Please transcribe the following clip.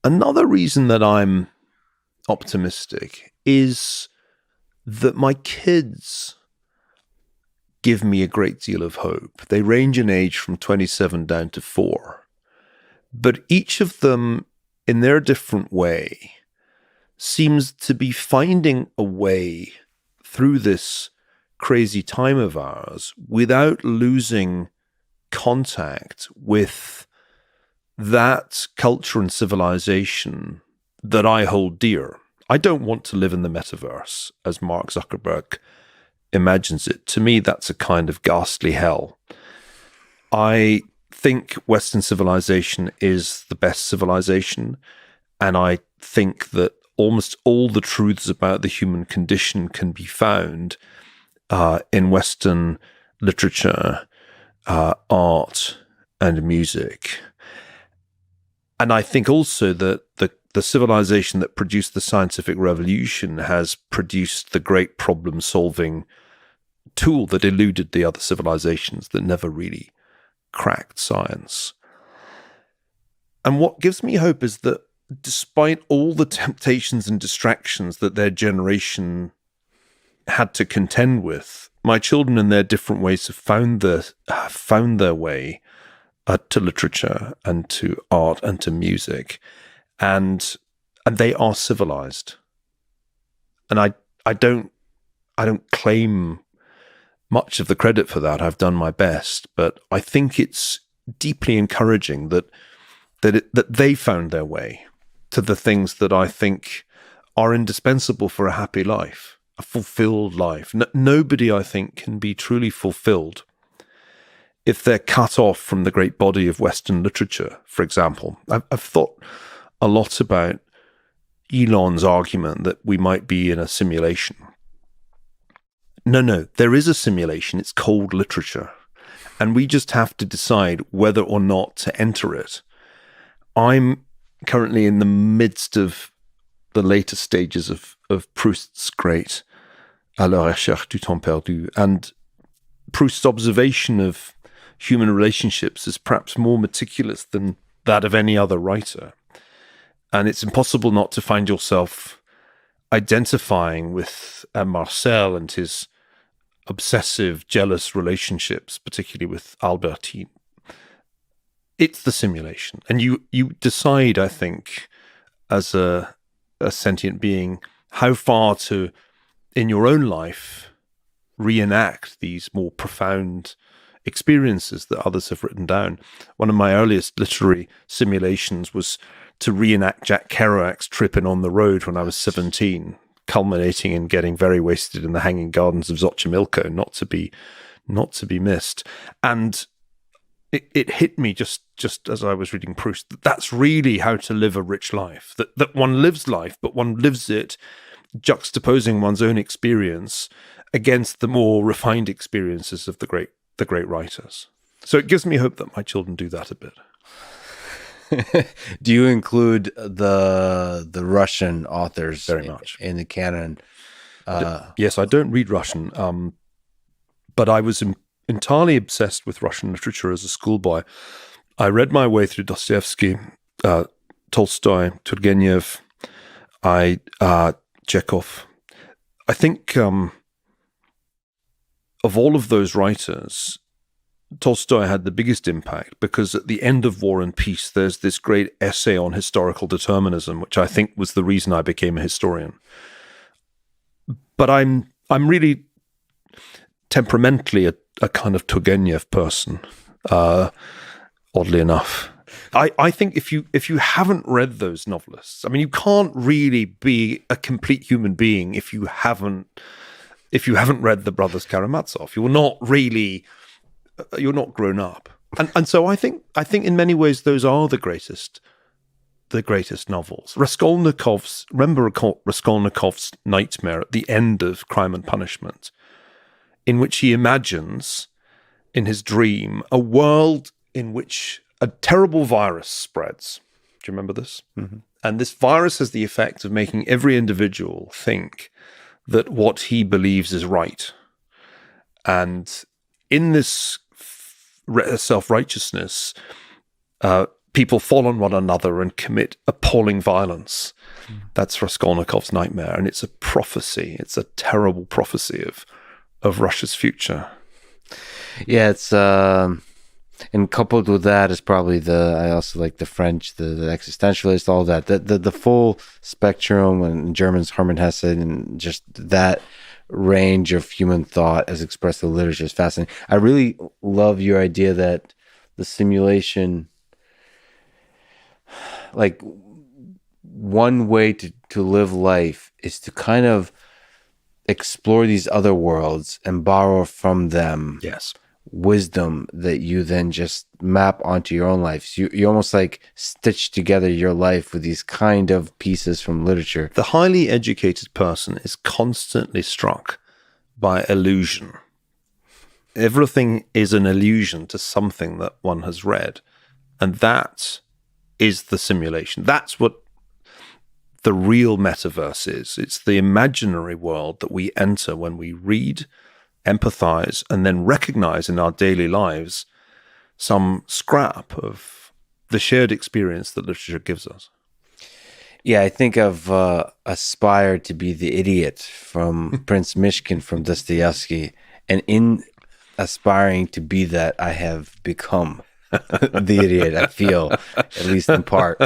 Another reason that I'm optimistic is that my kids give me a great deal of hope. They range in age from 27 down to 4. But each of them, in their different way, seems to be finding a way through this crazy time of ours without losing contact with that culture and civilization that I hold dear. I don't want to live in the metaverse, as Mark Zuckerberg imagines it. To me, that's a kind of ghastly hell. I think Western civilization is the best civilization, and I think that almost all the truths about the human condition can be found in Western literature, art, and music. And I think also that the civilization that produced the scientific revolution has produced the great problem-solving tool that eluded the other civilizations that never really cracked science. And what gives me hope is that despite all the temptations and distractions that their generation had to contend with, my children in their different ways have found their way to literature and to art and to music, and they are civilized. And I don't claim much of the credit for that. I've done my best, but I think it's deeply encouraging that they found their way to the things that I think are indispensable for a happy life, a fulfilled life. Nobody, I think, can be truly fulfilled if they're cut off from the great body of Western literature, for example. I've thought a lot about Elon's argument that we might be in a simulation. No, there is a simulation. It's called literature. And we just have to decide whether or not to enter it. I'm currently in the midst of the later stages of Proust's great À la recherche du temps perdu. And Proust's observation of human relationships is perhaps more meticulous than that of any other writer. And it's impossible not to find yourself identifying with Marcel and his obsessive, jealous relationships, particularly with Albertine. It's the simulation. And you decide, I think, as a sentient being, how far to, in your own life, reenact these more profound experiences that others have written down. One of my earliest literary simulations was to reenact Jack Kerouac's trip in On the Road when I was 17, culminating in getting very wasted in the hanging gardens of Xochimilco, not to be missed. And it hit me just as I was reading Proust that that's really how to live a rich life. That one lives life, but one lives it juxtaposing one's own experience against the more refined experiences of the great writers. So it gives me hope that my children do that a bit. Do you include the Russian authors very much in the canon? Yes, I don't read Russian, but I was entirely obsessed with Russian literature as a schoolboy. I read my way through Dostoevsky, Tolstoy, Turgenev, Chekhov. I think of all of those writers, Tolstoy had the biggest impact because at the end of War and Peace, there's this great essay on historical determinism, which I think was the reason I became a historian. But I'm really temperamentally a kind of Turgenev person, oddly enough. I think if you haven't read those novelists, I mean, you can't really be a complete human being if you haven't read the Brothers Karamazov. You're not grown up. And so I think in many ways those are the greatest novels. Remember Raskolnikov's nightmare at the end of Crime and Punishment, in which he imagines in his dream a world in which a terrible virus spreads. Do you remember this? Mm-hmm. And this virus has the effect of making every individual think that what he believes is right. And in this self-righteousness, people fall on one another and commit appalling violence. That's Raskolnikov's nightmare, and it's a prophecy. It's a terrible prophecy of Russia's future. Yeah, it's and coupled with that is probably I also like the French, the existentialist, all that. The full spectrum, and German's Hermann Hesse, and just that range of human thought as expressed in literature is fascinating. I really love your idea that the simulation, like, one way to live life is to kind of explore these other worlds and borrow from them Yes. wisdom that you then just map onto your own life. So you almost like stitch together your life with these kind of pieces from literature. The highly educated person is constantly struck by illusion. Everything is an illusion to something that one has read. And that is the simulation. That's what the real metaverse is. It's the imaginary world that we enter when we read, empathize, and then recognize in our daily lives some scrap of the shared experience that literature gives us. Yeah, I think I've aspired to be the idiot from Prince Mishkin from Dostoevsky. And in aspiring to be that, I have become the idiot, I feel, at least in part.